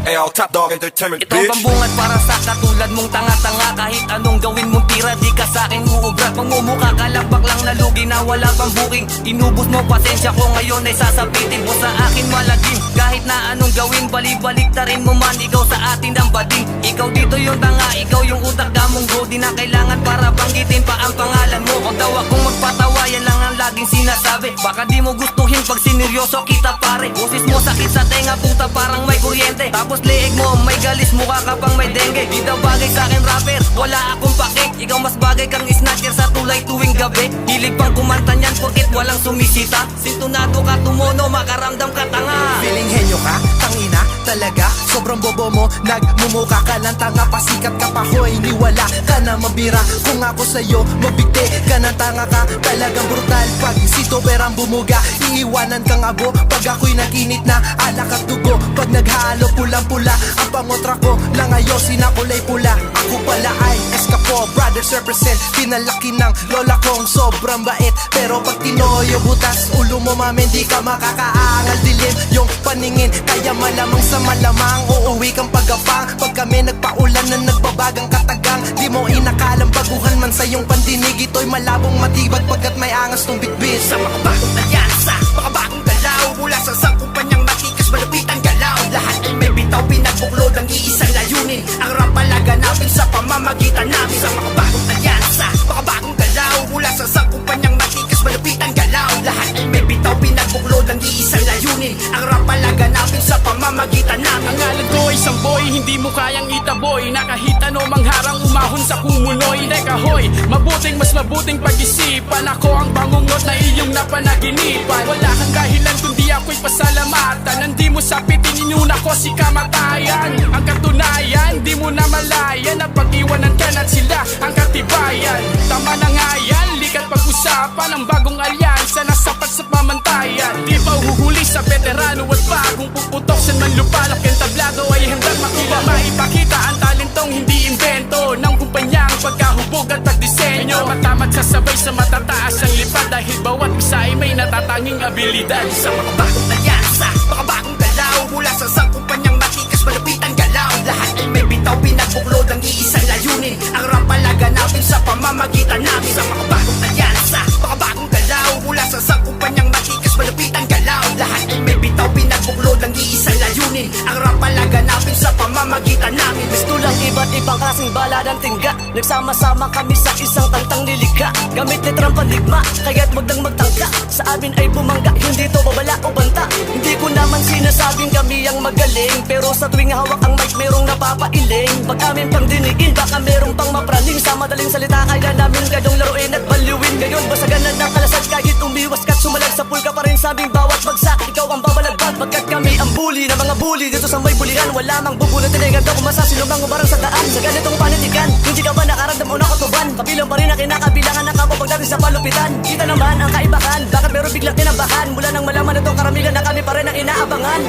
Ayo, Top Dog Entertainment, Ito ang bungad para sa katulad mong tanga-tanga. Kahit anong gawin mong tira, di ka sa'kin uubrat. Mangmumuka ka lang, baklang nalugi na wala pang booking. Inubos mo pasensya ko ngayon ay sasabitin mo sa akin malagim. Kahit na anong gawin, balik-balik ta rin mo man. Ikaw sa atin ang bading. Ikaw dito yung tanga, ikaw yung utak damong go. Di na kailangan para banggitin pa ang pangalan mo. Huwag daw akong magpatawa, yan lang ang laging sinasabi. Baka di mo gustuhin pag sineryoso kita pare. Boses mo sakit sa tenga, puta parang may kuryente. Tapos leeg mo, may galis, mukha ka pang may dengue. Di daw bagay sa'kin rapper, wala akong pakik. Ikaw mas bagay kang snatcher sa tulay tuwing gabi. Hilig pang kumanta niyan porkit walang sumisita. Sintunado ka tumuno, makaramdam ka tanga. Feeling henyo ka, tangina, talaga. Sobrang bobo mo, nagmumuka ka lang tanga. Pasikat ka pa, hoy, niwala ka na mabira. Kung ako sa'yo, mabigti ka ng tanga ka. Talagang brutal, pag sito perang bumuga. Iiwanan kang abo, pag ako'y naginit na alak at dugo. Pag naghalo, pulang-pula, ang pangotra ko lang ayosin na kulay pula. Ako pala ay Escapo, brothers represent. Pinalaki ng lola kong sobrang bait. Pero pag tinoyo butas, ulo mo mamin, di ka makakaangal. Dilim yung paningin, kaya malamang sa malamang uuwi kang pagapang. Pag kami nagpaulan na nagbabagang katagang, di mo inakalang baguhan man sa iyong pandinig. Ito'y malabong matibag pagkat may angas tong bitbit. Sa mga bagong alyansa, mga bagong galaw, mula sa sangkumpanyang matikas, malupit ang galaw. Lahat ay may bitaw, pinagbuklod ang iisang layunin. Ang rap palaganapin sa pamamagitan namin. Sa mga bagong alyansa, mga bagong galaw, mula sa sangkumpanyang matikas, malupit ang galaw. Lahat ay may bitaw, pinagbuklod ang iisang layunin. Ang rap palaganapin sa pamamagitan namin. Ang ngalan ko isang boy, hindi mo kayang itaboy. Na kahit ano mangharang umahon sa kumunoy. Teka hoy, mas mabuting pag-isipan. Ako ang bangungot na iyong napanaginipan. Wala kang dahilan kundi ako'y pasalamatan. Hindi mo sapitin inyuna ko si kamatayan. Ang katunayan, di mo na malaya na pag-iwanan ka na't sila ang katibayan. Tama na nga yan, likat pag-usapan. Ang bagong alyansa na sapat sa pamantayan. Di ba uhuhuli sa veterano at bagong puputok sa manlupalak. Ang tablado ay handang makuha. Maipakita ang talentong hindi invento ng kumpanyang pagkahubog at pagdisenyo. Matamat sasabay sa matataas ang lipad. Dahil bawat isa ay may natatanging abilidad. Sa mga bagong alyansa, mga bagong galaw, mula sa sangkumpanyang matikas, malupit ang galaw. Lahat ay may bitaw, pinagbuklod ang iisang layunin. Ang rap palaganapin sa pamamagitan namin. Sa mga bagong alyansa, mga bagong galaw, mula sa sangkumpanyang matikas, malupit ang galaw. Lahat ay may bitaw, pinagbuklod ang iisang layunin. Ang rap palaganapin sa pamamagitan namin. Gusto lang iba't ibang klaseng balad ang tingga. Nagsama-sama kami sa isang tantang nilikha. Gamit litrang pandigma, kaya't wag nang magtangka. Sa amin ay bumangga, hindi to babala o banta. Hindi ko naman sinasabing kami ang magaling, pero sa tuwing hawak ang mic merong napapailing. Pag amin pang diniin, baka merong pang mapraning. Sa madaling salita kaya namin kayong laruin at baliwin. Ngayon basaganan ng kalasad, kahit umiwas ka't sumalag sa pool ka pa rin sa aming bawat bagsak. Ikaw ang babalagbag, pagkat kami ang bully na mga bully. Dito sa may buliran, wala mang bubulot. Tinigan daw kumasa, sino mang umarang sa daan. Sa ganitong panitikan, hindi ka ba nakaramdam o nakatuban? Kabilang pa rin ang kinakabilangan ng kapwa pagdating sa palupitan. Kita naman ang kaibahan, bakit meron biglang tinabahan? Mula nang malaman itong karamihan na kami pa rin ang inaabangan.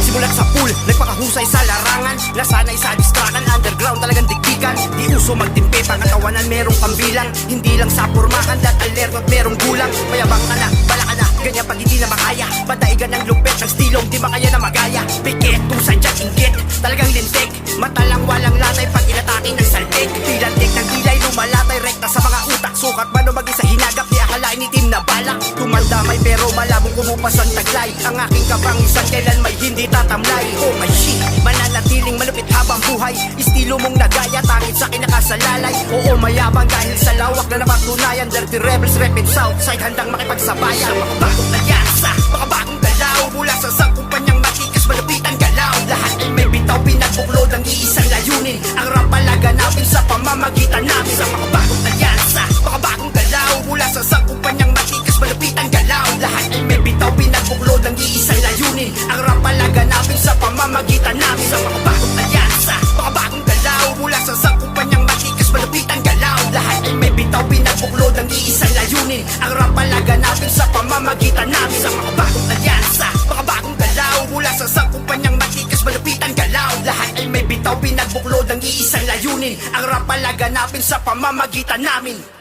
Simulat sa pool, nagpakahusay sa larangan. Nasanay sa distrakan, underground talagang digdigan. Di uso magtimpe, pangatawanan merong pambilang. Hindi lang sa pormahan, dat alerto at merong gulang. Mayabang ka na, bala ka na, ganyan pag hindi na makaya. Pataigan ng lupet, ng stilong di makaya na magaya. Pikit, tusay dyan, inggit, talagang lintik. Mata lang walang latay pag inatake ng saltik. Tilantik ng kilay, lumalatay rekta sa mga utak. Sukat man o maging sa hinagap, di akalain itim na balak. Tumandamay pero malabong kumupas ang taglay. Ang aking kabangisan kailan may hindi tatamlay. Oh my shit, mananatiling malupit habang buhay. Estilo mong nagaya, tangit sa kinakasalalay. Oo mayabang dahil sa lawak na napatunayan. Dirty rebels, rapid southside, handang makipagsabayan. Sa mga bagong alyansa, mga bagong galaw, mula sa sangkumpanyang matikas, malupit ang galaw. Lahat ay may bitaw, pinagbuklod ang iisang layunin. Ang rap palaganapin sa pamamagitan namin. Sa mga bagong alyansa, mga bagong galaw, mula sa sangkumpanyang matikas, malupit ang galaw. Lahat ay may bitaw, pinagbuklod ang iisang layunin. Ang rap palaganapin sa pamamagitan namin. Sa mga bagong alyansa, mga bagong galaw, mula sa sangkumpanyang matikas, malupit ang galaw. Lahat ay may bitaw, pinagbuklod ang iisang layunin. Ang rap palaganapin sa pamamagitan namin. Sa mga bagong alyansa, mga bagong galaw, mula sa sangkumpanyang matikas, malupit ang galaw. Lahat ay may bitaw, pinagbuklod ang iisang layunin. Ang rap palaganapin sa pamamagitan namin.